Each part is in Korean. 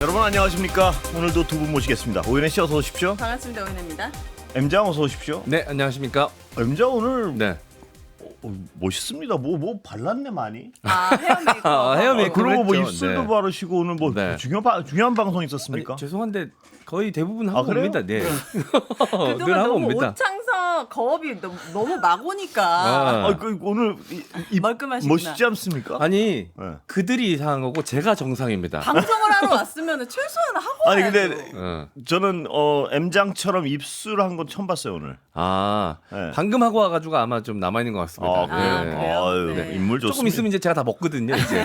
여러분 안녕하십니까? 오늘도 두 분 모시겠습니다. 오윤혜 씨 어서 오십시오. 반갑습니다. 오윤혜입니다. M장 어서 오십시오. 네, 안녕하십니까? M장 오늘 네. 멋있습니다. 뭐 발랐네 많이. 헤어 메이크업. 헤어 메이크업. 그리고 뭐 했죠. 입술도 네. 바르시고 오늘 뭐 네. 중요한 방송 있었습니까? 아니, 죄송한데 거의 대부분 아, 하고 그래요? 옵니다. 네. 그동안 늘 하고 너무 옵니다. 오창석 거업이 너무 막 오니까 아. 그 오늘 멀끔하시구나. 멋있지 않습니까? 아니 네. 그들이 이상한 거고 제가 정상입니다. 방송을 하러 왔으면 최소한 하고 아니 와야죠. 근데 어. 저는 M장처럼 입술한 건 처음 봤어요 오늘. 아 네. 방금 하고 와가지고 아마 좀 남아 있는 것 같습니다. 아, 아, 그래요? 그래요? 아유, 네. 인물 좋습니다. 조금 있으면 이제 제가 다 먹거든요. 이제.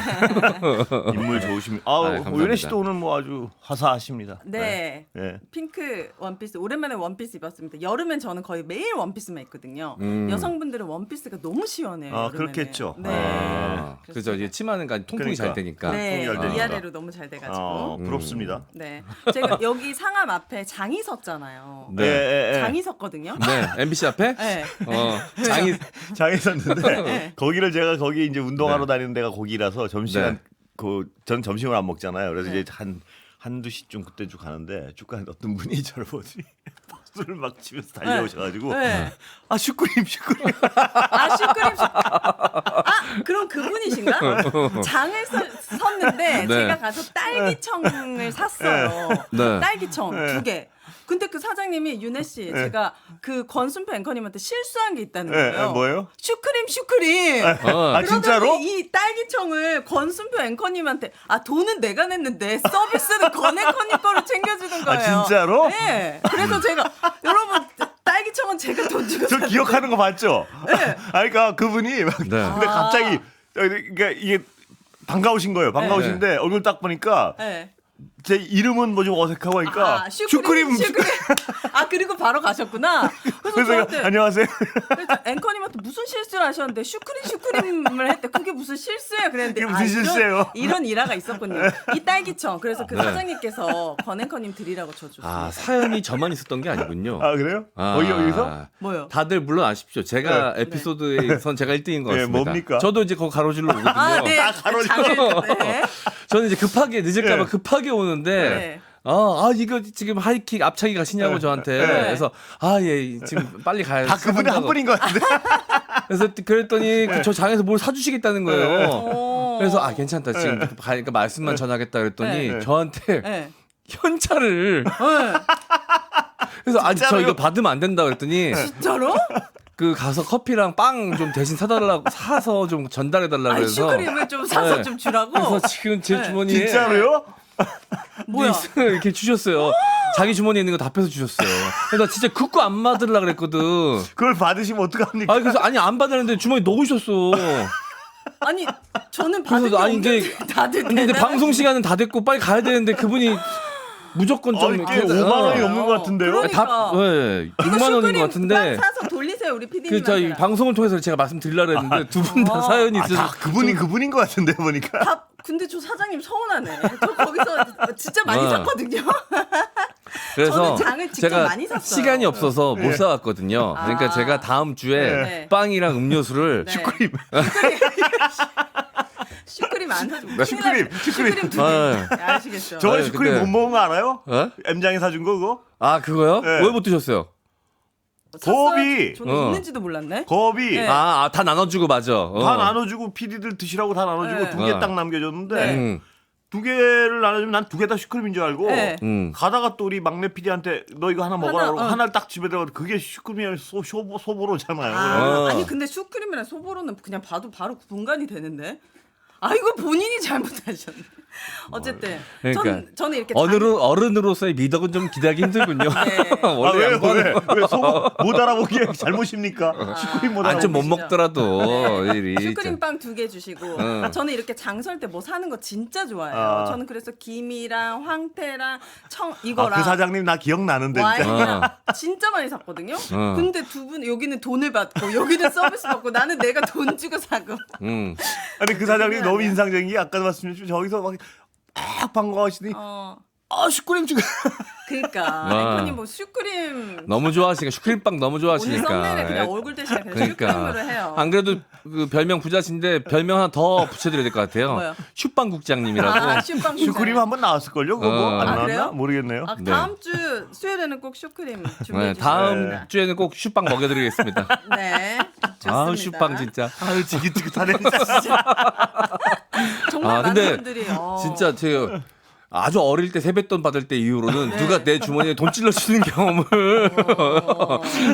인물 좋으십니다. 감사합니다. 오윤혜 씨도 오늘 뭐 아주 화사하십니다. 네. 네. 핑크 원피스 오랜만에 원피스 입었습니다. 여름엔 저는 거의 매일 원피스만 입거든요. 여성분들은 원피스가 너무 시원해요. 아, 여름에는. 그렇겠죠. 네. 아, 그죠. 그렇습니다. 이제 치마는 통풍이 잘 되니까. 네, 통일될 테니까. 위아래로 너무 잘 돼가지고. 부럽습니다. 네, 제가 여기 상암 앞에 장이 섰잖아요. 네. 예. 장이 섰거든요. 네, MBC 앞에. 네. 장이 장에 섰는데 네. 거기를 제가 거기 이제 운동하러 네. 다니는 데가 거기라서 점심시간 네. 전 점심을 안 먹잖아요. 그래서 네. 이제 한두 시쯤 그때 쭉 가는데 쭉 가는데 어떤 분이 저를 보더니 박수를 막 치면서 달려오셔가지고 네. 아 슈크림 아 슈크림 그럼 그분이신가? 장을 섰는데 네. 제가 가서 딸기청을 샀어요. 네. 딸기청 2개. 근데 그 사장님이 윤혜 씨 제가 그 권순표 앵커님한테 실수한 게 있다는 거예요. 뭐예요? 슈크림. 아 그러더니 진짜로? 이 딸기청을 권순표 앵커님한테 돈은 내가 냈는데 서비스는 권 앵커님 거로 챙겨주는 거예요. 아 진짜로? 네. 그래서 제가 여러분 딸기청은 제가 돈 주고 저 기억하는 거 맞죠? 네. 아 그러니까 그분이 막 네. 근데 갑자기 그러니까 이게 반가우신 거예요. 반가우신데 얼굴 딱 보니까 네. 제 이름은 뭐 좀 어색하고 하니까 슈크림. 그리고 바로 가셨구나. 그래서 그래서 저한테 제가 안녕하세요. 그래서 앵커님한테 무슨 실수를 하셨는데 슈크림을 했대. 그게 무슨 실수야 그랬는데 그게 무슨 실수예요? 이런 일화가 있었군요. 이 딸기청. 그래서 그 사장님께서 권 앵커님 드리라고 줘줬어요. 아 사연이 저만 있었던 게 아니군요. 아 그래요? 여기서? 뭐요? 다들 물론 아십시오. 제가 에피소드에선 제가 1등인 것 네, 같습니다. 뭡니까? 저도 이제 거기 가로질러 오거든요. 네. 네. 저는 이제 급하게 늦을까봐 네. 급하게 오는데 네. 이거 지금 하이킥 앞차기 가시냐고 저한테 그래서 예 지금 빨리 가야 다 그분이 한 분인 것 같은데. 그래서 그랬더니 저 장에서 뭘 사주시겠다는 거예요. 오. 그래서 괜찮다 지금 가니까 말씀만 전하겠다 그랬더니 네. 저한테 네. 현찰을 네. 그래서 저 진짜로요? 이거 받으면 안 된다 그랬더니 진짜로? 그 가서 커피랑 빵 좀 대신 사서 좀 전달해 달라 그래서 슈크림을 좀 사서 네. 좀 주라고. 그래서 지금 제 네. 주머니에 진짜로요? 뭐야? 이렇게 주셨어요. 자기 주머니에 있는 거 다 빼서 주셨어요. 그래서 나 진짜 긋고 안 받으려 그랬거든. 그걸 받으시면 어떡합니까? 그래서 안 받았는데 주머니 넣으셨어. 아니 저는 받은 게 그래서 없는데 다들 근데 대단하시- 방송 시간은 다 됐고 빨리 가야 되는데 그분이 무조건 좀 이게 5만 원이 넘는 것 같은데요? 그러니까. 네, 이거 6만 원인 슈크림 것 같은데 사서 돌리세요 우리 그 PD님한테. 저희 방송을 통해서 제가 말씀드리려고 했는데 두 분 다 사연이 아, 있어서 다 그분인 것 같은데 보니까. 근데 저 사장님 서운하네. 저 거기서 진짜 많이 어. 샀거든요. 그래서 저는 장을 직접 제가 많이 샀어요. 시간이 없어서 못 사왔거든요. 그러니까 제가 다음 주에 네. 빵이랑 음료수를 네. 슈크림. 슈크림 안 사주고. 슈크림. 슈크림 두 개. 아. 아시겠죠? 저거 아유, 슈크림 근데- 못 먹은 거 알아요? 어? M장이 사준 거 그거? 그거요? 네. 왜 못 드셨어요? 샀어요? 거업이. 저는 어. 있는지도 몰랐네. 거업이 네. 다 나눠주고 맞아. 다 나눠주고 PD들 드시라고 다 나눠주고 네. 두 개 어. 딱 남겨줬는데 네. 두 개를 나눠주면 난 두 개 다 슈크림인 줄 알고 네. 가다가 또 우리 막내 PD한테 너 이거 하나 먹어라 그러고 하나, 하나를 딱 집에다가 그게 슈크림이 소보로잖아요. 어. 아니 근데 슈크림이랑 소보로는 그냥 봐도 바로 분간이 되는데. 이거 본인이 잘못하셨네. 어쨌든 그러니까 저는 이렇게 어른으로서의 미덕은 좀 기대하기 힘들군요. 네. 원래 양반은 왜 소보 못 알아보기에 잘못입니까? 슈크림 못 좀 못 알아보기. 먹더라도 일이 슈크림 빵 2개 주시고 저는 이렇게 장 설 때 뭐 사는 거 진짜 좋아해요. 아. 저는 그래서 김이랑 황태랑 이거랑 그 사장님 나 기억나는데 진짜. 와인이랑 진짜 많이 샀거든요. 어. 근데 두 분 여기는 돈을 받고 여기는 서비스 받고 나는 내가 돈 주고 사고. 아니 그 사장님 너무 인상적인 게 아까 말씀드렸지만 저기서 막 반가워하시더니 어. 슈크림 지금 그러니까 와. 앵커님 뭐 슈크림 너무 좋아하시니까 슈크림빵 너무 오늘 좋아하시니까. 썸네일에 그냥 얼굴 대신에 그냥 슈크림으로 해요. 안 그래도 그 별명 부자신데 별명 하나 더 붙여드려야 될 것 같아요. 뭐요? 슈빵 국장님이라고. 아, 슈빵 슈크림 한번 나왔을걸요? 그거 어. 안 아, 나왔나? 그래요? 모르겠네요. 아, 네. 다음 주 수요일에는 꼭 슈크림 준비해 네, 주세요. 다음 네. 주에는 꼭 슈빵 먹여드리겠습니다. 네, 좋습니다. 아 슈빵 진짜. 아유 지긋지긋하네. 정말 아, 많은 근데 분들이 진짜 제가 아주 어릴 때 세뱃돈 받을 때 이후로는 네. 누가 내 주머니에 돈 찔러주는 경험을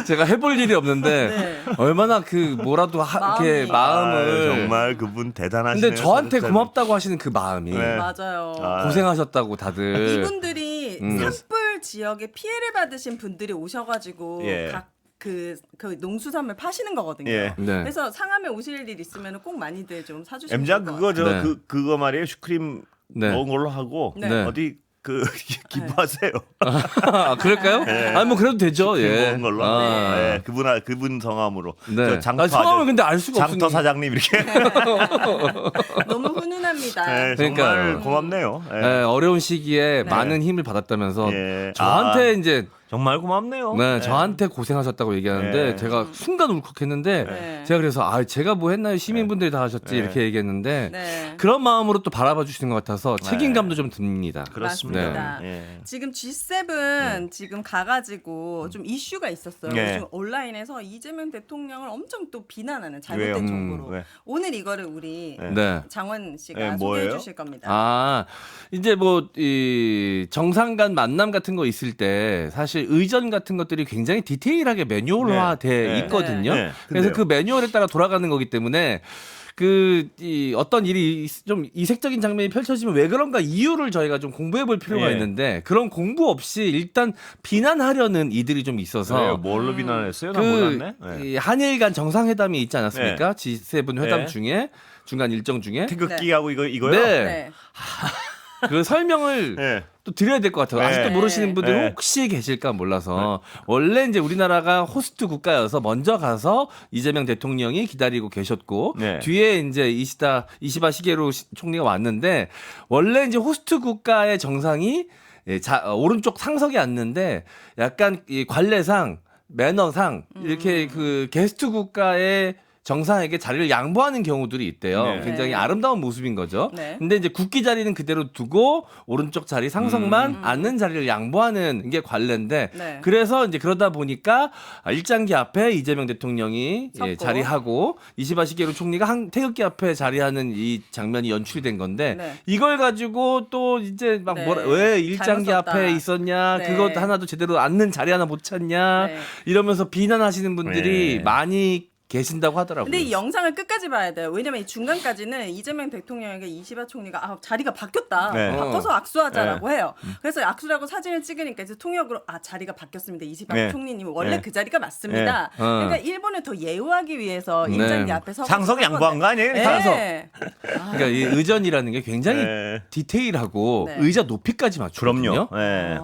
제가 해볼 일이 없는데 네. 얼마나 그 뭐라도 이렇게 마음이. 마음을 정말 그분 대단하시네요. 근데 저한테 진짜. 고맙다고 하시는 그 마음이 네. 맞아요. 아. 고생하셨다고 다들 이분들이 산불 지역에 피해를 받으신 분들이 오셔가지고 예. 각 그 농수산물 파시는 거거든요. 예. 네. 그래서 상암에 오실 일 있으면 꼭 많이들 좀 사주시면 M장 좋을 것 그거 저 네. 그거 말이에요. 슈크림 네. 먹은 걸로 하고 네. 어디 그 기부하세요. 아, 그럴까요? 네. 아니 뭐 그래도 되죠. 슈크림 예. 먹은 걸로. 아. 네. 그분 성함으로. 네. 저 장터 아, 성함을 근데 알 수가 장터 없으니. 사장님 이렇게. 너무 훈훈합니다. 네, 그러니까요. 정말 고맙네요. 네. 네, 어려운 시기에 네. 많은 힘을 받았다면서 예. 저한테 이제 정말 고맙네요. 네, 저한테 고생하셨다고 얘기하는데 네. 제가 순간 울컥했는데 네. 제가 그래서 제가 뭐 했나요? 시민분들이 다 하셨지 네. 이렇게 얘기했는데 네. 그런 마음으로 또 바라봐 주시는 것 같아서 책임감도 좀 듭니다. 그렇습니다. 맞습니다. 예. 지금 G7 지금 가가지고 좀 이슈가 있었어요. 네. 지금 온라인에서 이재명 대통령을 엄청 또 비난하는 왜요? 잘못된 정보로. 왜? 오늘 이거를 우리 네. 네. 장원 씨가 네, 소개해 뭐예요? 주실 겁니다. 아, 이제 뭐, 이, 정상 간 만남 같은 거 있을 때 사실 의전 같은 것들이 굉장히 디테일하게 매뉴얼화 돼 네. 있거든요. 네. 그래서 근데요? 그 매뉴얼에 따라 돌아가는 거기 때문에 이 어떤 일이 좀 이색적인 장면이 펼쳐지면 왜 그런가 이유를 저희가 좀 공부해 볼 필요가 예. 있는데 그런 공부 없이 일단 비난하려는 이들이 좀 있어서 그래요? 뭘로 비난했어요? 나 그 몰랐네. 네. 이 한일 간 정상회담이 있지 않았습니까? G7 회담 네. 중에 중간 일정 중에 태극기하고 이거요? 네. 네. 그 설명을 네. 또 드려야 될 것 같아요. 네. 아직도 모르시는 분들 네. 혹시 계실까 몰라서 원래 이제 우리나라가 호스트 국가여서 먼저 가서 이재명 대통령이 기다리고 계셨고 네. 뒤에 이제 이시바 시게루 총리가 왔는데 원래 이제 호스트 국가의 정상이 오른쪽 상석에 앉는데 약간 이 관례상 매너상 이렇게 그 게스트 국가의 정상에게 자리를 양보하는 경우들이 있대요. 네. 굉장히 네. 아름다운 모습인 거죠. 네. 근데 이제 국기 자리는 그대로 두고 오른쪽 자리 상석만 앉는 자리를 양보하는 게 관례인데 네. 그래서 이제 그러다 보니까 일장기 앞에 이재명 대통령이 섰고. 자리하고 이시바 시게루 총리가 태극기 앞에 자리하는 이 장면이 연출이 된 건데 네. 이걸 가지고 또 이제 막 네. 왜 일장기 잘못 썼다. 앞에 있었냐 네. 그것 하나도 제대로 앉는 자리 하나 못 찾냐 네. 이러면서 비난하시는 분들이 네. 많이 계신다고 하더라고요. 근데 이 영상을 끝까지 봐야 돼요. 왜냐면 이 중간까지는 이재명 대통령에게 이시바 총리가 자리가 바뀌었다. 네. 바꿔서 악수하자라고 해요. 그래서 악수라고 사진을 찍으니까 이제 통역으로 자리가 바뀌었습니다. 이시바 네. 총리님 원래 네. 그 자리가 맞습니다. 네. 그러니까 일본을 더 예우하기 위해서 네. 일장기 앞에 서고 상석 양보한 거 아니에요? 네. 상석. 그러니까 이 의전이라는 게 굉장히 네. 디테일하고 네. 의자 높이까지 맞추거든요. 그럼요. 네.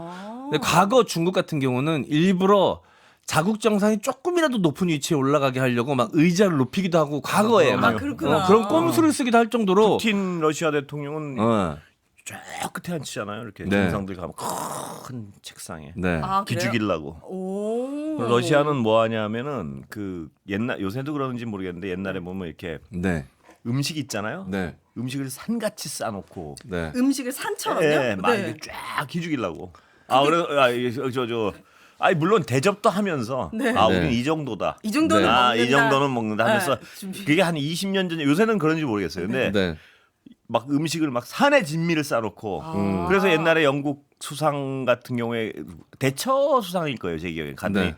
근데 과거 중국 같은 경우는 일부러 자국 정상이 조금이라도 높은 위치에 올라가게 하려고 막 의자를 높이기도 하고 과거에 아, 막 그렇구나. 그런 꼼수를 쓰기도 할 정도로 푸틴 러시아 대통령은 어, 저 끝에 앉히잖아요. 이렇게 네. 정상들 가면 큰 책상에 네. 아, 그래요? 기죽이려고. 오. 러시아는 뭐 하냐면은 그 요새도 그러는지 모르겠는데 옛날에 보면 이렇게 네. 음식 있잖아요. 네. 음식을 산같이 싸놓고 네. 음식을 산처럼요? 예, 막 이렇게 쫙 기죽이려고. 물론 대접도 하면서 네. 우리는 네. 이 정도다. 이 정도는 네. 먹는다. 이 정도는 먹는다 하면서 네, 준비. 그게 한 20년 전에 요새는 그런지 모르겠어요. 근데 네. 막 음식을 막 산의 진미를 싸놓고 그래서 옛날에 영국 수상 같은 경우에 대처 수상일 거예요. 제 기억에 갔더니 네.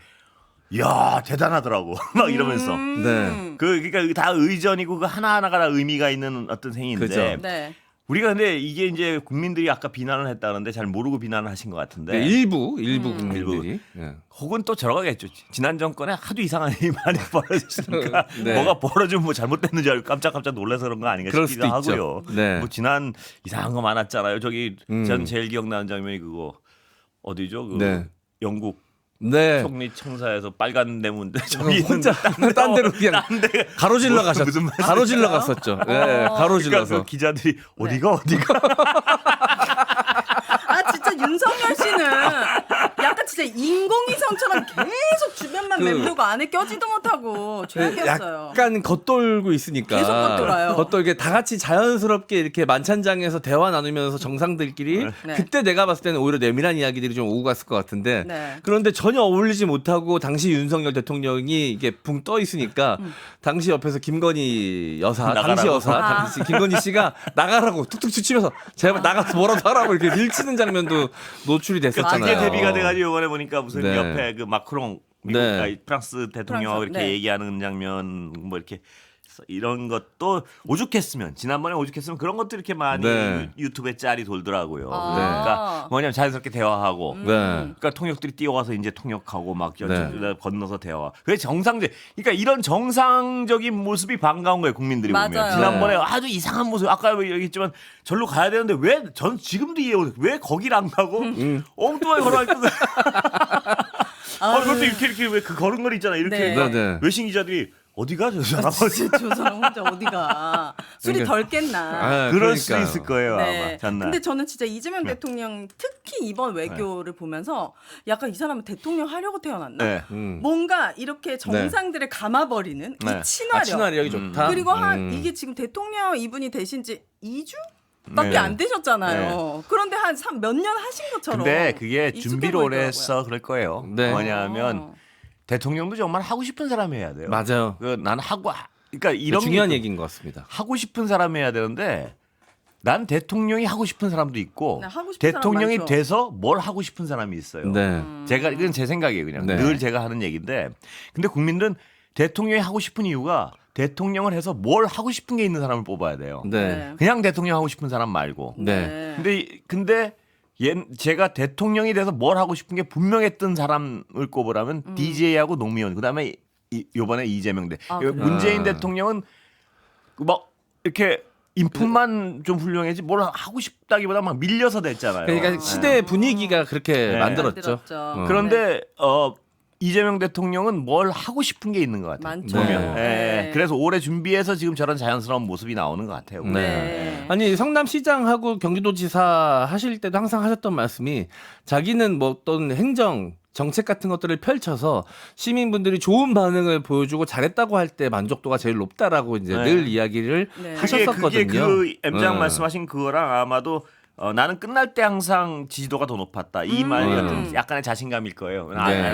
이야 대단하더라고 막 이러면서 네. 그러니까 다 의전이고 그 하나하나가 다 의미가 있는 어떤 행위인데 그죠. 네. 우리가 근데 이게 이제 국민들이 아까 비난을 했다는데 잘 모르고 비난을 하신 것 같은데 네, 일부 국민들이 네. 혹은 또 저러겠죠. 지난 정권에 하도 이상한 일이 많이 벌어졌으니까 네. 뭐가 벌어지면 뭐 잘못됐는지 알고 깜짝깜짝 놀라서 그런 거 아닌가 그럴 싶기도 수도 하고요. 있죠. 네. 뭐 지난 이상한 거 많았잖아요. 저기 전 제일 기억나는 장면이 그거 어디죠? 그 네. 영국 네. 총리 청사에서 빨간 대문 저기 혼자 딴 데로 그냥 가로질러 가셨죠. 무슨 말인지 가로질러 갔었죠. 네, 가로질러서. 그러니까 그 기자들이 어디가 아 진짜 인공위성처럼 계속 주변만 그- 맴돌고 안에 껴지도 못하고 최악이었어요. 약간 겉돌고 있으니까 계속 겉돌아요. 겉돌게 다 같이 자연스럽게 이렇게 만찬장에서 대화 나누면서 정상들끼리 네. 그때 내가 봤을 때는 오히려 내밀한 이야기들이 좀 오고 갔을 것 같은데 네. 그런데 전혀 어울리지 못하고 당시 윤석열 대통령이 이게 붕 떠 있으니까 당시 옆에서 김건희 여사 나가라고. 당시 여사 아. 당시 김건희 씨가 나가라고 툭툭 치면서 제발 나가서 뭐라도 하라고 이렇게 밀치는 장면도 노출이 됐었잖아요. 그게 대비가 돼가지고 이번에 보니까 무슨 네. 옆에 그 마크롱 미국 네. 아니, 프랑스 대통령하고 프랑스, 이렇게 네. 얘기하는 장면 뭐 이렇게 이런 것도 오죽했으면 지난번에 오죽했으면 그런 것도 이렇게 많이 네. 유튜브에 짤이 돌더라고요. 아. 그러니까 뭐냐면 자연스럽게 대화하고 네. 그러니까 통역들이 뛰어와서 이제 통역하고 막 네. 건너서 대화. 그게 정상적. 그러니까 이런 정상적인 모습이 반가운 거예요 국민들이 보면. 맞아요. 지난번에 네. 아주 이상한 모습. 아까 얘기했지만 절로 가야 되는데 왜 전 지금도 이해 못해. 왜 거길 안 가고 엉뚱하게 걸어갈 거. 그것도 이렇게 왜 그 걸음걸이 있잖아. 이렇게 네. 막 네. 외신 기자들이 어디가 저 사람. 진짜 저 사람 혼자 어디가 술이 그러니까- 덜 깼나. 아, 그럴 그러니까요. 수 있을 거예요 아마. 네. 전날. 근데 저는 진짜 이재명 대통령 특히 이번 외교를 보면서 약간 이 사람은 대통령 하려고 태어났나? 네. 뭔가 이렇게 정상들을 감아버리는 네. 이 친화력. 친화력이 좋다. 그리고 이게 지금 대통령 이분이 되신 지 2주? 밖에 네. 안 되셨잖아요. 그런데 한 몇 년 하신 것처럼. 근데 그게 익숙해 준비를 오래 보이더라고요. 했어 그럴 거예요. 네. 뭐냐면 대통령도 정말 하고 싶은 사람이 해야 돼요. 맞아요. 난 하고 그러니까 이런 중요한 게 얘기인 것 같습니다. 하고 싶은 사람이 해야 되는데 난 대통령이 하고 싶은 사람도 있고 네, 하고 싶은 사람 대통령이 많죠. 돼서 뭘 하고 싶은 사람이 있어요. 네. 제가 이건 제 생각이에요. 그냥 네. 늘 제가 하는 얘기인데 근데 국민들은 대통령이 하고 싶은 이유가 대통령을 해서 뭘 하고 싶은 게 있는 사람을 뽑아야 돼요. 네. 그냥 대통령 하고 싶은 사람 말고. 네. 근데 제가 대통령이 돼서 뭘 하고 싶은 게 분명했던 사람을 꼽으라면 DJ하고 노무현 그다음에 요번에 이재명 아, 그래요? 문재인 아. 대통령은 막 이렇게 인품만 좀 훌륭해지 뭘 하고 싶다기보다 막 밀려서 됐잖아요. 그러니까 시대의 분위기가 그렇게 네. 만들었죠. 그런데 이재명 대통령은 뭘 하고 싶은 게 있는 것 같아요. 많죠. 보면. 네. 예. 그래서 오래 준비해서 지금 저런 자연스러운 모습이 나오는 것 같아요. 네. 네. 아니 성남시장하고 경기도지사 하실 때도 항상 하셨던 말씀이 자기는 뭐 어떤 행정 정책 같은 것들을 펼쳐서 시민분들이 좋은 반응을 보여주고 잘했다고 할 때 만족도가 제일 높다라고 이제 네. 늘 이야기를 네. 하셨었거든요. 그게 그 M장 네. 말씀하신 그거랑 아마도 나는 끝날 때 항상 지지도가 더 높았다. 이 말 같은 약간의 자신감일 거예요. 네.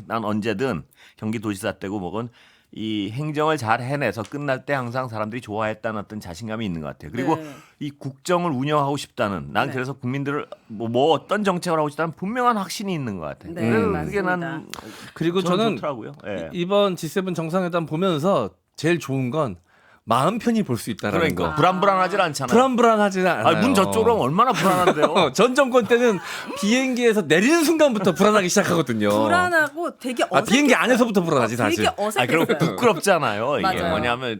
난 언제든 경기도지사 때고 뭐건 이 행정을 잘 해내서 끝날 때 항상 사람들이 좋아했다는 어떤 자신감이 있는 것 같아요. 그리고 네. 이 국정을 운영하고 싶다는 난 네. 그래서 국민들을 뭐 어떤 정책을 하고 싶다는 분명한 확신이 있는 것 같아요. 네, 그래서 맞습니다. 그게 난 그리고 저는 좋더라고요. 예. 이번 G7 정상회담 보면서 제일 좋은 건 마음 편히 볼 수 있다라는 그러니까 거. 불안불안하질 않잖아요. 불안불안하지는 않아요. 문 저쪽으로 하면 얼마나 불안한데요. 전 정권 때는 비행기에서 내리는 순간부터 불안하기 시작하거든요. 불안하고 되게 어색했어요. 비행기 안에서부터 불안하지 사실. 되게 그리고 어색했어요. 부끄럽잖아요. 이게 맞아요. 뭐냐면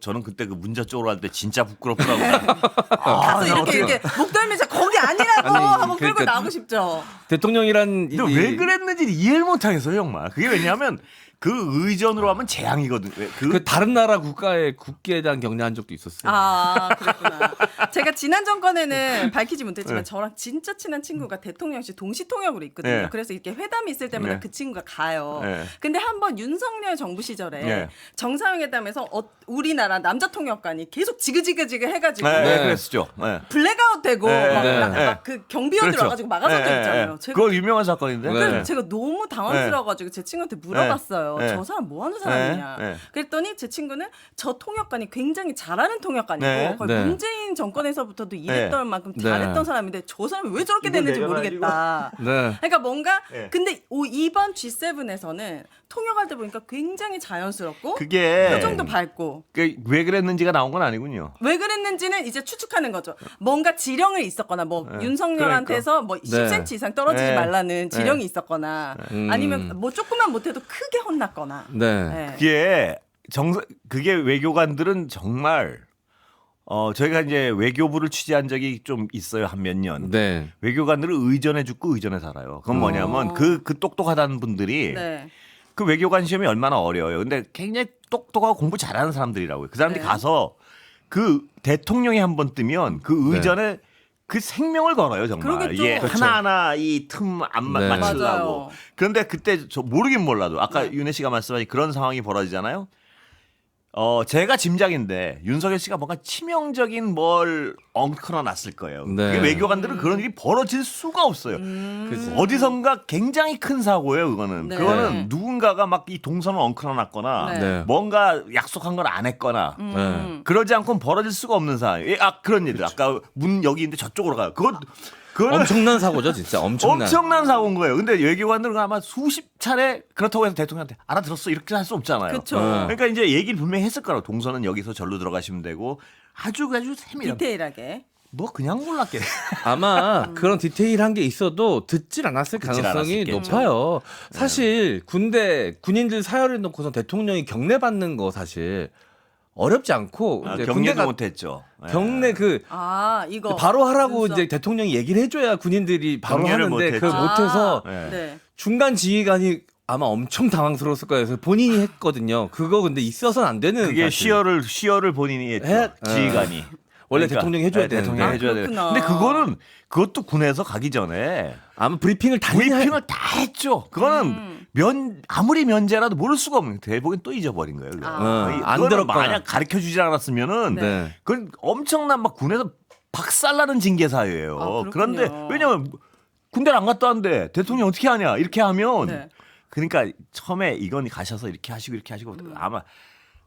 저는 그때 그 문자 쪽으로 할 때 진짜 부끄럽더라고요. 가서 나 이렇게 어떡해. 이렇게 목덜미에서 거기 아니라고 아니, 하고 끌고 그러니까 나오고 싶죠. 대통령이란 근데 왜 그랬는지 이해를 못하겠어요, 정말. 그게 왜냐하면 그 의전으로 하면 재앙이거든요. 그 다른 나라 국가의 국기에 대한 경례한 적도 있었어요. 아, 그렇구나. 제가 지난 정권에는 밝히지 못했지만 저랑 진짜 친한 친구가 대통령실 동시통역으로 있거든요. 네. 그래서 이렇게 회담이 있을 때마다 네. 그 친구가 가요. 네. 근데 한번 윤석열 정부 시절에 네. 정상회담에서 우리나라 남자 통역관이 계속 지그지그지그 해가지고 네, 네. 그랬었죠. 네. 블랙아웃 되고 네. 막 그 경비원들 와가지고 막아선 적 있잖아요. 제가 그거 유명한 사건인데. 네. 그래서 제가 너무 당황스러워가지고 제 친구한테 물어봤어요. 네. 저 사람 뭐 하는 사람이냐. 네. 네. 그랬더니 제 친구는 저 통역관이 굉장히 잘하는 통역관이고 네. 거의 네. 문재인 정권에서부터도 일했던 만큼 네. 잘했던 사람인데 저 사람이 왜 저렇게 이걸 됐는지 내가 모르겠다. 네. 그러니까 뭔가 네. 근데 이번 G7에서는 통역할 때 보니까 굉장히 자연스럽고 그게 표정도 밝고 왜 그랬는지가 나온 건 아니군요. 왜 그랬는지는 이제 추측하는 거죠. 뭔가 지령이 있었거나 뭐 네. 윤석열한테서 뭐 10cm 이상 떨어지지 네. 말라는 지령이 있었거나 아니면 뭐 조금만 못해도 크게 혼났거나. 네. 네. 그게 외교관들은 정말 저희가 이제 외교부를 취재한 적이 좀 있어요. 한 몇 년. 네. 외교관들은 의전해 죽고 의전해 살아요. 그건 뭐냐면 그 똑똑하다는 분들이 네. 그 외교관 시험이 얼마나 어려워요. 근데 굉장히 똑똑하고 공부 잘하는 사람들이라고요. 그 사람들이 네. 가서 그 대통령이 한 번 뜨면 그 의전에 그 생명을 걸어요 정말. 그러겠죠. 이게 그렇죠. 하나하나 이 틈 안 네. 맞추려고. 맞아요. 그런데 그때 저 모르긴 몰라도 아까 네. 윤혜 씨가 말씀하신 그런 상황이 벌어지잖아요. 제가 짐작인데 윤석열 씨가 뭔가 치명적인 뭘 엉터러 놨을 거예요. 네. 그게 외교관들은 그런 일이 벌어질 수가 없어요. 그치. 어디선가 굉장히 큰 사고예요. 그거는. 네. 그거는 누군가가 막 이 동선을 엉터러 놨거나 네. 네. 뭔가 약속한 걸 안 했거나 네. 그러지 않고는 벌어질 수가 없는 상황. 그런 일들. 아까 문 여기 있는데 저쪽으로 가요. 그거는 엄청난 사고죠, 진짜. 엄청난 사고인 거예요. 근데 외교관들은 아마 수십 차례 그렇다고 해서 대통령한테 알아들었어 이렇게 할 수 없잖아요. 그쵸. 그러니까 이제 얘기를 분명히 했을 거라고. 동선은 여기서 절로 들어가시면 되고 아주 세밀한. 디테일하게. 뭐 그냥 몰랐겠네. 아마 그런 디테일한 게 있어도 듣질 않았을 듣질 가능성이 않았겠죠. 높아요. 사실 군인들 사열해 놓고서 대통령이 경례 받는 거 사실 어렵지 않고 이제 경례도 못했죠. 경례 그 이거 바로 하라고 눈썹. 이제 대통령이 얘기를 해줘야 군인들이 바로 경례를 하는데 못했죠. 그걸 못해서 네. 네. 중간 지휘관이 아마 엄청 당황스러웠을 거예요. 그래서 본인이 했거든요. 그거 근데 있어서는 안 되는 그게 사실. 시열을 본인이 했죠. 해- 지휘관이. 원래 그러니까, 대통령이 해줘야 네, 대통령이 되는데. 해줘야 되는데. 그렇구나. 근데 그것도 군에서 가기 전에 아마 브리핑을 당연히 브리핑을 다 했죠. 그거는 아무리 면제라도 모를 수가 없는. 대부분 또 잊어버린 거예요. 그거. 안 그거를 들었거나. 만약 가르쳐 주지 않았으면은 네. 그건 엄청난 막 군에서 박살나는 징계 사유예요. 그렇군요. 그런데 왜냐면 군대를 안 갔다 왔는데 대통령 어떻게 하냐 이렇게 하면 네. 그러니까 처음에 이건 가셔서 이렇게 하시고 아마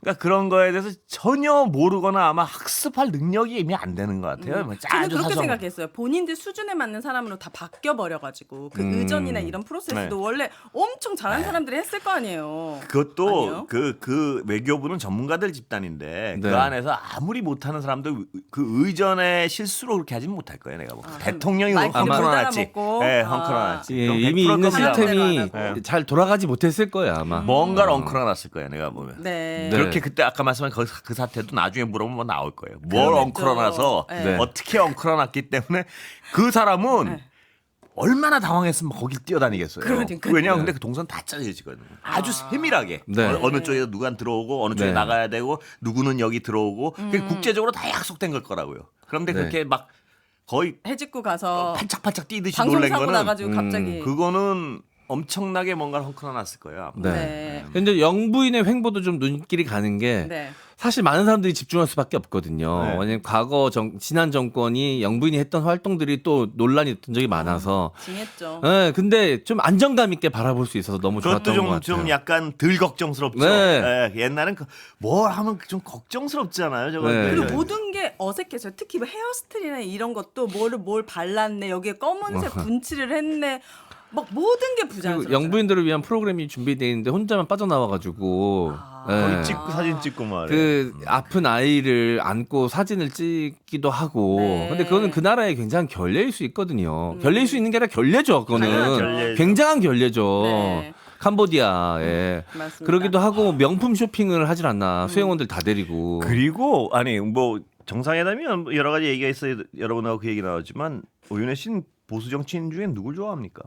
그러니까 그런 거에 대해서 전혀 모르거나 아마 학습할 능력이 이미 안 되는 것 같아요. 뭐 저는 아주 그렇게 사소한 생각했어요. 본인들 수준에 맞는 사람으로 다 바뀌어 버려가지고 그 의전이나 이런 프로세스도 네. 원래 엄청 잘하는 사람들이 했을 거 아니에요. 그것도 아니요? 그 외교부는 전문가들 집단인데 네. 그 안에서 아무리 못하는 사람도 그 의전의 실수로 그렇게 하지는 못할 거예요. 내가 보고 대통령이 마이크를 못 헝클어놨지. 알아먹고. 네, 헝클어놨지. 예, 그럼 이미 100% 있는 겁니다. 시스템이 하는 대로 잘 돌아가지 못했을 거예요 아마. 뭔가를 엉클어놨을 거예요. 내가 보면. 네. 네. 그렇게 그때 아까 말씀한 그 사태도 나중에 물어보면 뭐 나올 거예요. 뭘 그러겠죠. 엉클어놔서 네. 어떻게 엉클어놨기 때문에 그 사람은 네. 얼마나 당황했으면 거길 뛰어다니겠어요. 그러니까요. 왜냐하면 근데 그 동선 다 짜여지거든요. 아주 세밀하게 네. 어느 쪽에 누가 들어오고 어느 쪽에 네. 나가야 되고 누구는 여기 들어오고 그게 국제적으로 다 약속된 걸 거라고요. 그런데 네. 그렇게 막 거의 해집고 가서 팔짝팔짝 뛰듯이 방송 놀란 사고 거는 나가지고 갑자기 그거는 엄청나게 뭔가를 헝클어놨을 거예요. 아마. 네. 네. 근데 영부인의 횡보도 좀 눈길이 가는 게 네. 사실 많은 사람들이 집중할 수밖에 없거든요. 네. 왜냐면 지난 정권이 영부인이 했던 활동들이 또 논란이 됐던 적이 많아서. 징했죠. 네, 근데 좀 안정감 있게 바라볼 수 있어서 너무 그것도 좋았던 것 같아요. 좀 약간 덜 걱정스럽죠. 네. 옛날엔 뭘 하면 좀 걱정스럽잖아요. 저거. 네. 그리고 모든 게 어색해져요. 특히 뭐 헤어스타일이나 이런 것도 뭘 발랐네, 여기에 검은색 분칠을 했네, 막 모든 게 그리고 부자연스럽죠. 영부인들을 위한 프로그램이 준비되어 있는데 혼자만 빠져나와가지고 거기 찍고 사진 찍고 말이에요. 그 아픈 아이를 안고 사진을 찍기도 하고 네. 근데 그거는 그 나라의 굉장한 결례일 수 있거든요. 결례일 수 있는 게 아니라 결례죠. 당연하죠. 그거는 결례죠. 굉장한 결례죠. 네. 캄보디아에 맞습니다. 그러기도 하고 명품 쇼핑을 하질 않나 수행원들 다 데리고 그리고 아니 뭐 정상회담이면 여러 가지 얘기가 있어요. 여러분하고 그 얘기 나왔지만 오윤혜 씨는 보수 정치인 중에 누굴 좋아합니까?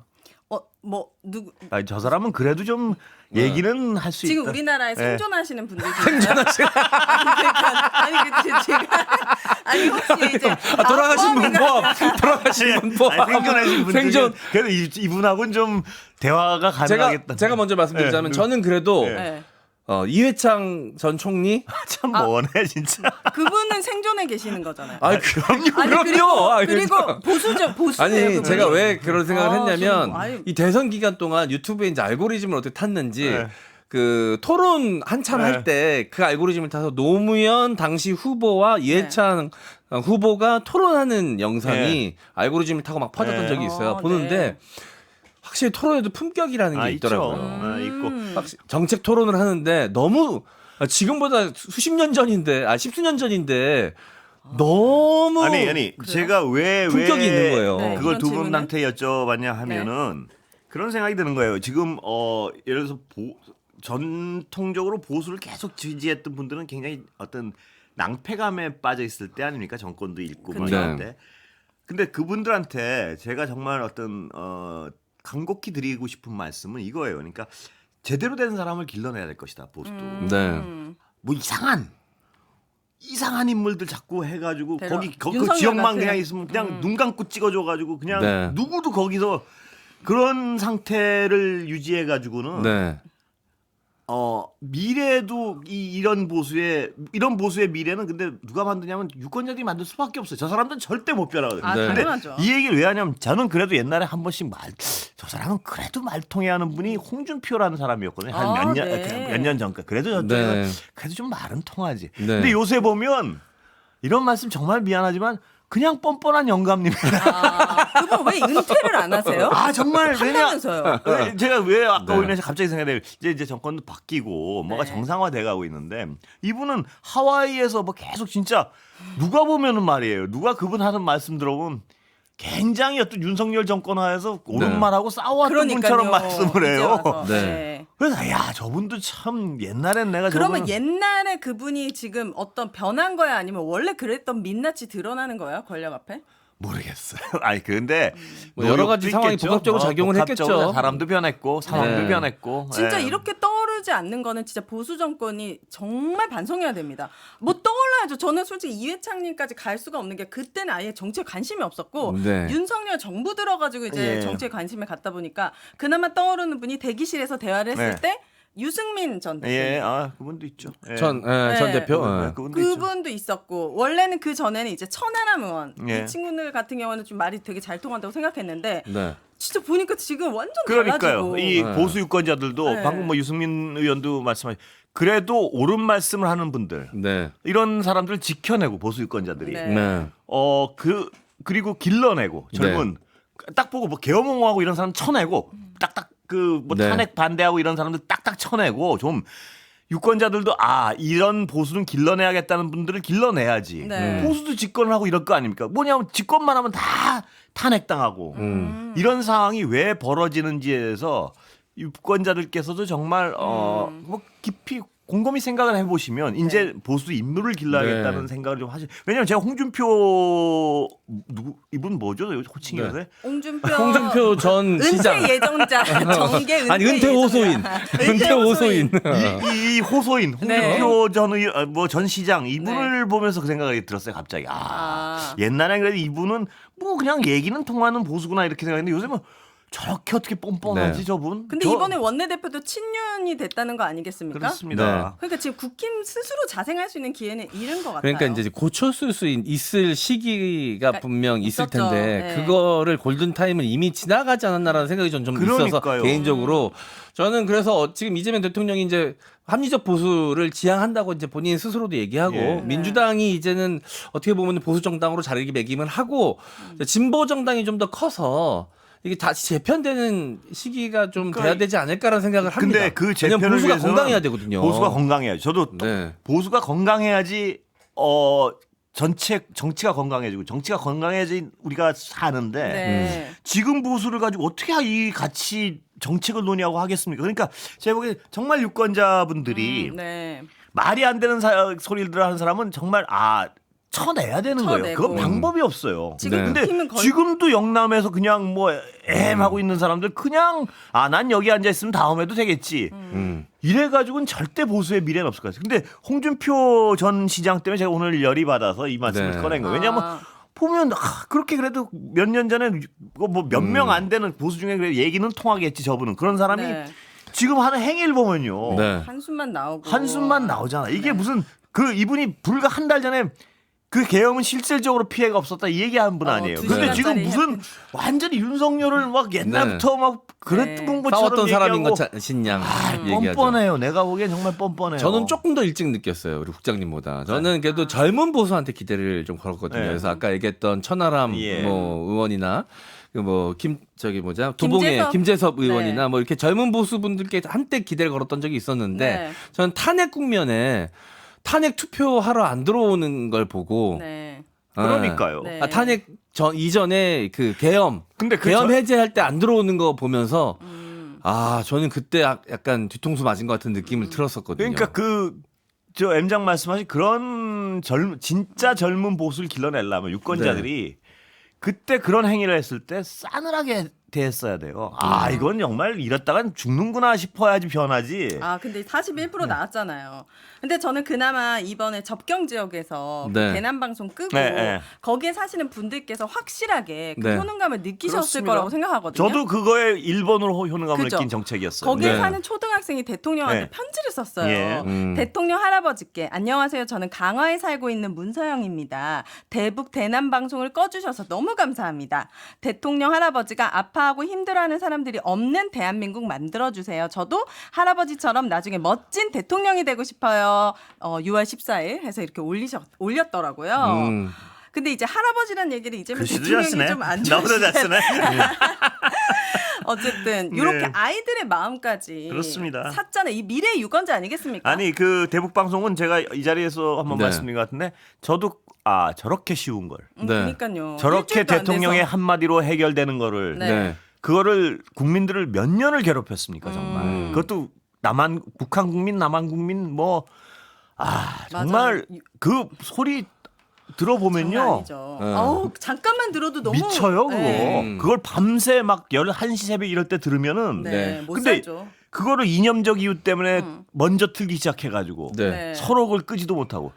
뭐 누구 아니, 저 사람은 그래도 좀 얘기는 할 수 있다. 지금 우리나라에 네. 생존하시는 분들 생존하시는 아니 혹시 이제 돌아가신 분 포함 돌아가신 분 포함 아니, 생존하신 분 생존 중에 그래도 이분하고는 좀 대화가 가능하겠다. 제가 먼저 말씀드리자면 네. 저는 그래도 네. 이회창 전 총리 참 뭐네 진짜. 그분은 생존에 계시는 거잖아요. 그럼요 아니, 그럼요 그리고 보수예요. 아니 그분이. 제가 왜 그런 생각을 아, 했냐면 좀, 아유. 이 대선 기간 동안 유튜브에 이제 알고리즘을 어떻게 탔는지 네. 그 토론 한참 네. 할 때 그 알고리즘을 타서 노무현 당시 후보와 이해찬 후보가 토론하는 영상이 네. 알고리즘을 타고 막 퍼졌던 네. 적이 있어요. 어, 보는데 네. 확실히 토론에도 품격이라는 게 있더라고요. 있고. 확실히 정책 토론을 하는데 너무 지금보다 수십 년 전인데 십수년 전인데 너무 아니 제가 왜 품격이 있는 거예요. 네. 그걸 이런 두 질문은? 분한테 여쭤봤냐 하면은 그런 생각이 드는 거예요. 지금 예를 들어서 전통적으로 보수를 계속 지지했던 분들은 굉장히 어떤 낭패감에 빠져 있을 때 아닙니까? 정권도 잃고 막 그쵸. 이럴 때. 근데 그분들한테 제가 정말 어떤 간곡히 드리고 싶은 말씀은 이거예요. 그러니까 제대로 된 사람을 길러내야 될 것이다. 보수도. 네. 뭐 이상한 이상한 인물들 자꾸 해가지고 대략 거기 그 윤석열 지역만 같은. 그냥 있으면 그냥 눈 감고 찍어줘가지고 그냥 네. 누구도 거기서 그런 상태를 유지해가지고는 네. 미래도 이런 보수의 미래는 근데 누가 만드냐면 유권자들이 만들 수밖에 없어요. 저 사람들은 절대 못 변하거든요. 아, 네. 근데 당연하죠. 이 얘기를 왜 하냐면 저는 그래도 옛날에 한 번씩 저 사람은 그래도 말통해하는 분이 홍준표라는 사람이었거든요. 한 아, 몇 년 네. 몇 년 전까지. 그래도 저쪽은 네. 그래도 좀 말은 통하지. 네. 근데 요새 보면 이런 말씀 정말 미안하지만 그냥 뻔뻔한 영감님이다. 그분 왜 은퇴를 안 하세요? 아 정말 한다면서요. 제가 왜 아까 네. 오면서 갑자기 생각해 이제 정권도 바뀌고 뭐가 네. 정상화돼가고 있는데 이분은 하와이에서 뭐 계속 진짜 누가 보면은 말이에요. 누가 그분 하는 말씀 들어보면 굉장히 어떤 윤석열 정권 하에서 옳은 네. 말하고 싸워왔던 분처럼 말씀을 이제 해요. 와서. 네. 네. 그래서 야 저분도 참 옛날엔 내가 그러면 저분은 옛날에 그분이 지금 어떤 변한 거야 아니면 원래 그랬던 민낯이 드러나는 거예요 권력 앞에? 모르겠어요. 아니 근데 뭐 여러 가지 상황이 복합적으로 작용을 복합적으로 했겠죠. 사람도 변했고 상황도 네. 변했고. 진짜 예. 이렇게 떠오르지 않는 거는 진짜 보수 정권이 정말 반성해야 됩니다. 뭐 떠올라야죠. 저는 솔직히 이회창님까지 갈 수가 없는 게 그때는 아예 정치에 관심이 없었고 네. 윤석열 정부 들어가지고 이제 예. 정치에 관심을 갖다 보니까 그나마 떠오르는 분이 대기실에서 대화를 했을 네. 때 유승민 전 대표. 예, 그분도 있죠. 예. 전 네. 대표. 그분도 있죠. 그분도 있었고 원래는 그 전에는 이제 천하람 의원 예. 이 친구들 같은 경우는 좀 말이 되게 잘 통한다고 생각했는데 네. 진짜 보니까 지금 완전 그러니까요. 달라지고 이 네. 보수 유권자들도 네. 방금 뭐 유승민 의원도 말씀하신 그래도 옳은 말씀을 하는 분들 네. 이런 사람들을 지켜내고 보수 유권자들이 네. 네. 그리고 길러내고 젊은 딱 보고 뭐 계엄옹호하고 이런 사람 쳐내고 딱딱 그 뭐 네. 탄핵 반대하고 이런 사람들 딱딱 쳐내고 좀 유권자들도 이런 보수는 길러내야겠다는 분들을 길러내야지. 네. 보수도 집권을 하고 이럴 거 아닙니까? 뭐냐면 집권만 하면 다 탄핵당하고 이런 상황이 왜 벌어지는지에서 유권자들께서도 정말 뭐 깊이 곰곰이 생각을 해보시면 이제 보수 인물을 길러야겠다는 네. 생각을 좀 하시. 왜냐면 제가 홍준표 이분 뭐죠? 호칭이 네. 요새? 홍준표 전 시장. 은퇴 예정자 정계 은퇴 아니 은퇴 호소인. 은퇴 호소인. 이 호소인 네. 홍준표 전 시장 이분을 보면서 그 생각이 들었어요 갑자기. 옛날에 그래도 이분은 뭐 그냥 얘기는 통하는 보수구나 이렇게 생각했는데 요즘은 저렇게 어떻게 뻔뻔하지 네. 저분? 근데 이번에 원내대표도 친윤이 됐다는 거 아니겠습니까? 그렇습니다. 그러니까 지금 국힘 스스로 자생할 수 있는 기회는 잃은 것 같아요. 그러니까 이제 고쳤을 수 있을 시기가 그러니까 분명 있을 있었죠. 텐데 네. 그거를 골든 타임을 이미 지나가지 않았나라는 생각이 좀 있어서 그러니까요. 개인적으로 저는 그래서 지금 이재명 대통령이 이제 합리적 보수를 지향한다고 이제 본인 스스로도 얘기하고 예. 민주당이 이제는 어떻게 보면 보수 정당으로 자리매김을 하고 진보 정당이 좀 더 커서 이게 다시 재편되는 시기가 좀 그러니까 돼야 되지 않을까라는 생각을 합니다. 근데 그 왜냐면 재편을 보수가 위해서는 건강해야 되거든요. 보수가 건강해야죠. 저도 네. 보수가 건강해야지 정치가 건강해지고 정치가 건강해야지 우리가 사는데 네. 지금 보수를 가지고 어떻게 이 같이 정책을 논의하고 하겠습니까? 그러니까 제가 보기에 정말 유권자분들이 네. 말이 안 되는 소리를 하는 사람은 정말 쳐내야 되는 거예요. 쳐내고. 그건 방법이 없어요. 지금 네. 근데 국힘은 지금도 영남에서 그냥 뭐 하고 있는 사람들 그냥 난 여기 앉아 있으면 다음에도 되겠지. 이래가지고는 절대 보수의 미래는 없을 것 같아요. 근데 홍준표 전 시장 때문에 제가 오늘 열이 받아서 이 말씀을 네. 꺼낸 거예요. 왜냐하면 보면 그렇게 그래도 몇 년 전에 뭐 몇 명 안 되는 보수 중에 그래 얘기는 통하겠지 저분은 그런 사람이 네. 지금 하는 행위를 보면요. 네. 한숨만 나오고 한숨만 나오잖아. 이게 무슨 이분이 불과 한 달 전에 그 계엄은 실질적으로 피해가 없었다 이 얘기하는 분 아니에요. 2 근데 지금 시간짜리 무슨 완전히 윤석열을 막 옛날부터 막 그랬던 것처럼 싸웠던 사람인 얘기하고 것신 양 얘기하죠. 뻔뻔해요. 내가 보기엔 정말 뻔뻔해요. 저는 조금 더 일찍 느꼈어요. 우리 국장님보다. 저는 그래도 젊은 보수한테 기대를 좀 걸었거든요. 네. 그래서 아까 얘기했던 천하람 예. 뭐 의원이나 도봉의 김재섭 의원이나 네. 뭐 이렇게 젊은 보수분들께 한때 기대를 걸었던 적이 있었는데 네. 저는 탄핵 국면에 탄핵 투표하러 안 들어오는 걸 보고 네. 그러니까요. 네. 탄핵 이전에 그 계엄 근데 계엄 해제할 때 안 들어오는 거 보면서 음. 저는 그때 약간 뒤통수 맞은 것 같은 느낌을 들었었거든요. 그러니까 저 M장 말씀하신 그런 진짜 젊은 보수를 길러내려면 유권자들이 그때 그런 행위를 했을 때 싸늘하게 대했어야 돼요. 아 이건 정말 이랬다간 죽는구나 싶어야지 변하지. 아, 근데 41% 나왔잖아요. 근데 저는 그나마 이번에 접경 지역에서 그 네. 대남 방송 끄고 네, 네. 거기에 사시는 분들께서 확실하게 그 네. 효능감을 느끼셨을 그렇습니다. 거라고 생각하거든요. 저도 그거에 1번으로 효능감을 그죠. 느낀 정책이었어요. 거기에 네. 사는 초등학생이 대통령한테 네. 편지를 썼어요. 예. 대통령 할아버지께 안녕하세요. 저는 강화에 살고 있는 문서영입니다. 대북 대남 방송을 꺼주셔서 너무 감사합니다. 대통령 할아버지가 아파하고 힘들어하는 사람들이 없는 대한민국 만들어주세요. 저도 할아버지처럼 나중에 멋진 대통령이 되고 싶어요. 6월 14일 해서 이렇게 올렸더라고요. 근데 이제 할아버지란 얘기를 이제는 글씨도 잘 쓰네. 대통령이 좀 안 나보다 잘 쓰네. 어쨌든 이렇게 네. 아이들의 마음까지 그렇습니다. 샀잖아요. 이 미래의 유권자 아니겠습니까? 아니 그 대북 방송은 제가 이 자리에서 한번 네. 말씀드린 것 같은데 저도 저렇게 쉬운 걸 네. 그러니까요. 저렇게 일주일도 안 대통령의 돼서. 한마디로 해결되는 거를 네. 네. 그거를 국민들을 몇 년을 괴롭혔습니까 정말. 그것도 북한 국민 남한 국민 뭐 정말 맞아요. 그 소리 장난 들어보면요 아니죠. 어우, 잠깐만 들어도 너무 미쳐요 그거. 네. 그걸 밤새 막 11시 새벽 이럴 때 들으면은 네, 못 근데 살죠. 그거를 이념적 이유 때문에 먼저 틀기 시작해가지고 네. 네. 서로 그걸 끄지도 못하고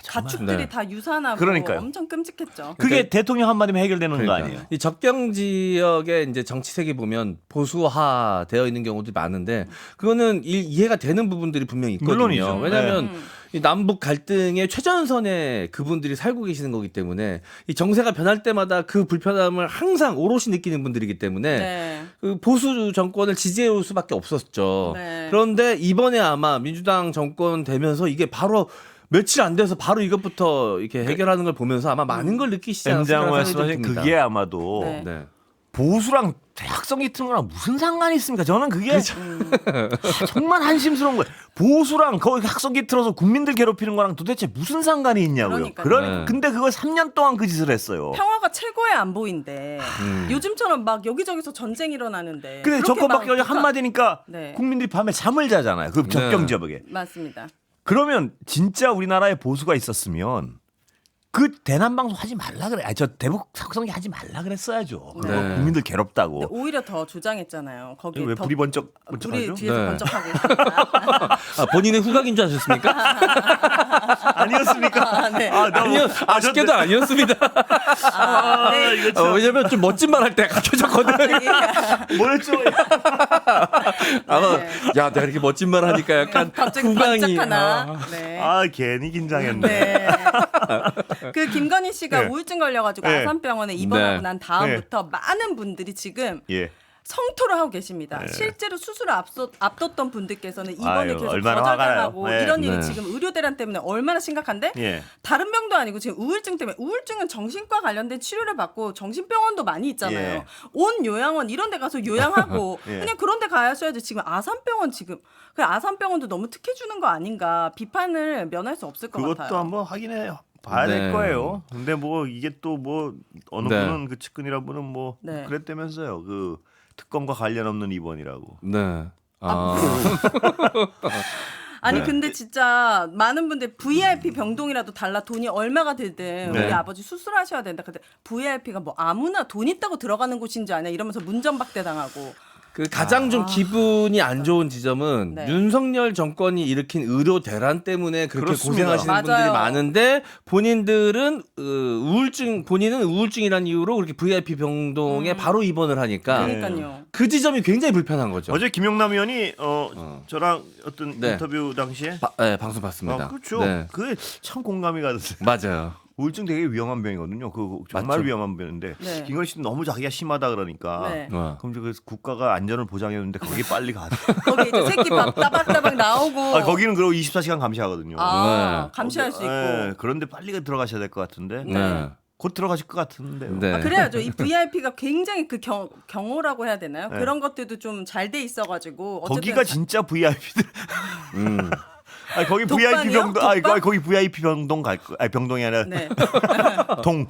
정말. 가축들이 네. 다 유산하고 그러니까요. 엄청 끔찍했죠. 그게 대통령 한마디면 해결되는 거 그러니까. 아니에요? 이 접경 지역의 이제 정치색이 보면 보수화 되어 있는 경우도 많은데 그거는 이해가 되는 부분들이 분명히 있거든요. 물론이죠. 왜냐하면 이 남북 갈등의 최전선에 그분들이 살고 계시는 거기 때문에 이 정세가 변할 때마다 그 불편함을 항상 오롯이 느끼는 분들이기 때문에 네. 그 보수 정권을 지지해 올 수밖에 없었죠. 네. 그런데 이번에 아마 민주당 정권 되면서 이게 바로 며칠 안 돼서 바로 이것부터 이렇게 해결하는 걸 보면서 아마 많은 걸 느끼시지 엠장 않았을까 생각이 말씀하신 듭니다. 그게 아마도 네. 네. 보수랑 대학성이 트는 거랑 무슨 상관이 있습니까? 저는 그게 정말 한심스러운 거예요. 보수랑 거기 학성기 틀어서 국민들 괴롭히는 거랑 도대체 무슨 상관이 있냐고요. 그러니까요. 네. 근데 그걸 3년 동안 그 짓을 했어요. 평화가 최고의 안보인데 요즘처럼 막 여기저기서 전쟁 일어나는데 근데 그렇게 정권밖에 막 한마디니까 네. 국민들이 밤에 잠을 자잖아요. 그 접경 지역에. 맞습니다. 그러면 진짜 우리나라에 보수가 있었으면 그 대남 방송 하지 말라 그래. 저 대북 학성기 하지 말라 그랬어야죠. 그거 네. 국민들 괴롭다고. 근데 오히려 더 주장했잖아요. 거기 왜 더 불이 번쩍 불이 번쩍하죠? 뒤에서 네. 번쩍하고 있습니다. 본인의 후각인 줄 아셨습니까? 아니었습니까? 네. 아니요, 아쉽게도 아니었습니다. 네. 이거 참 왜냐면 좀 멋진 말 할 때 가져졌거든. 뭐였죠? 아마 네. 야, 내가 이렇게 멋진 말 하니까 약간 갑자기 후광이 반짝하나. 네. 괜히 긴장했네. 네. 그 김건희 씨가 네. 우울증 걸려가지고 네. 아산병원에 입원하고 네. 난 다음부터 많은 분들이 지금 예. 성토를 하고 계십니다. 실제로 수술을 앞뒀던 분들께서는 입원을 아유, 계속 얼마나 거절당하고 화가 나요. 네. 이런 일이 네. 지금 의료 대란 때문에 얼마나 심각한데 예. 다른 병도 아니고 지금 우울증 때문에 우울증은 정신과 관련된 치료를 받고 정신병원도 많이 있잖아요. 예. 온 요양원 이런 데 가서 요양하고 예. 그냥 그런 데 가야셔야지 지금 아산병원 지금 그 아산병원도 너무 특혜 주는 거 아닌가 비판을 면할 수 없을 것 그것도 같아요. 한번 확인해 봐야 네. 될 거예요. 근데 뭐 이게 또 뭐 어느 네. 분은 그 측근이란 분은 뭐 네. 그랬다면서요. 그 특검과 관련 없는 입원이라고. 네. 아니 네. 근데 진짜 많은 분들 VIP 병동이라도 달라 돈이 얼마가 들든 네. 우리 아버지 수술하셔야 된다. 근데 VIP가 뭐 아무나 돈 있다고 들어가는 곳인지 아냐 이러면서 문전박대 당하고 그 가장 좀 기분이 안 좋은 지점은 네. 윤석열 정권이 일으킨 의료 대란 때문에 그렇게 그렇습니다. 고생하시는 분들이 맞아요. 많은데 본인들은 본인은 우울증이라는 이유로 그렇게 VIP 병동에 바로 입원을 하니까 그러니까요. 그 지점이 굉장히 불편한 거죠. 어제 김용남 의원이 저랑 어떤 네. 인터뷰 당시에 네, 방송 봤습니다. 그렇죠. 네. 그게 참 공감이 가더라고요. 맞아요. 우울증 되게 위험한 병이거든요. 그 정말 맞죠. 위험한 병인데 네. 김건희 씨는 너무 자기가 심하다 그러니까 네. 어. 그럼 그 국가가 안전을 보장했는데 거기 빨리 가. 거기 이제 새끼 밥 따박따박 나오고 거기는 그리고 24시간 감시하거든요. 아, 네. 감시할 수 있고 그런데 빨리 들어가셔야 될 것 같은데 네. 곧 들어가실 것 같은데요. 네. 그래야죠. 이 VIP가 굉장히 그 경호라고 해야 되나요? 네. 그런 것들도 좀 잘 돼 있어가지고 어쨌든 거기가 진짜 VIP들. 거기 독방이요? VIP 병동. 독방? 거기 VIP 병동 갈 거. 병동이 아니라 네. 동.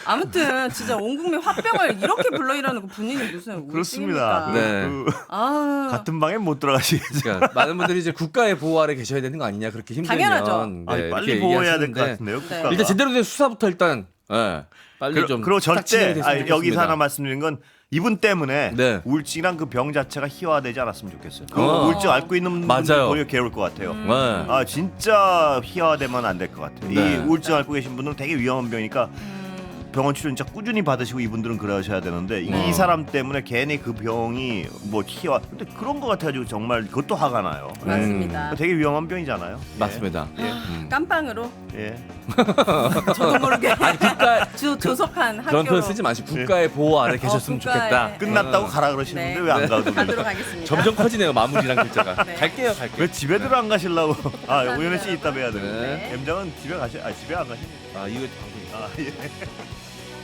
아무튼 진짜 온 국민 화병을 이렇게 불러일으는 거 본인이 무슨 그렇습니다. 우울증입니까? 네. 그 아, 같은 방에 못 들어가시겠죠. 그러니까 많은 분들이 이제 국가의 보호 아래 계셔야 되는 거 아니냐 그렇게 힘들면 당연하죠. 네, 빨리 이렇게 보호해야 될 것 얘기하시는데 같은데요. 네. 국가가. 일단 제대로 된 수사부터 일단 빨리 좀 그리고 딱 진행이 절대 됐으면 여기서 좋겠습니다. 하나 말씀드리는 건 이분 때문에 네. 우울증이란 그 병 자체가 희화되지 않았으면 좋겠어요. 그 어. 우울증 앓고 있는 맞아요. 분들 오히려 괴로울 것 같아요. 네. 아 진짜 희화되면 안 될 것 같아요. 네. 이 우울증 앓고 계신 분들은 되게 위험한 병이니까 병원 치료 진짜 꾸준히 받으시고 이분들은 그러셔야 되는데 이 사람 때문에 괜히 그 병이 뭐 희화 근데 그런 거 같아가지고 정말 그것도 화가 나요. 맞습니다. 되게 위험한 병이잖아요. 맞습니다. 깜빵으로 예. 저도 모르게 국가 조속한 학교로 그런 표현 쓰지 마시고 국가의 보호 아래 계셨으면 국가의- 좋겠다. 끝났다고 가라 그러시는데 네. 왜 안 가도 가도록 하겠습니다. 점점 커지네요 마무리랑 글자가. 네. 갈게요. 왜 집에 들어 안 가시려고? 아 오연혜 씨 이따 뵈야 되는데. 네. 엠장은 집에 안 가십니다. 아 이거 방송. 아 예.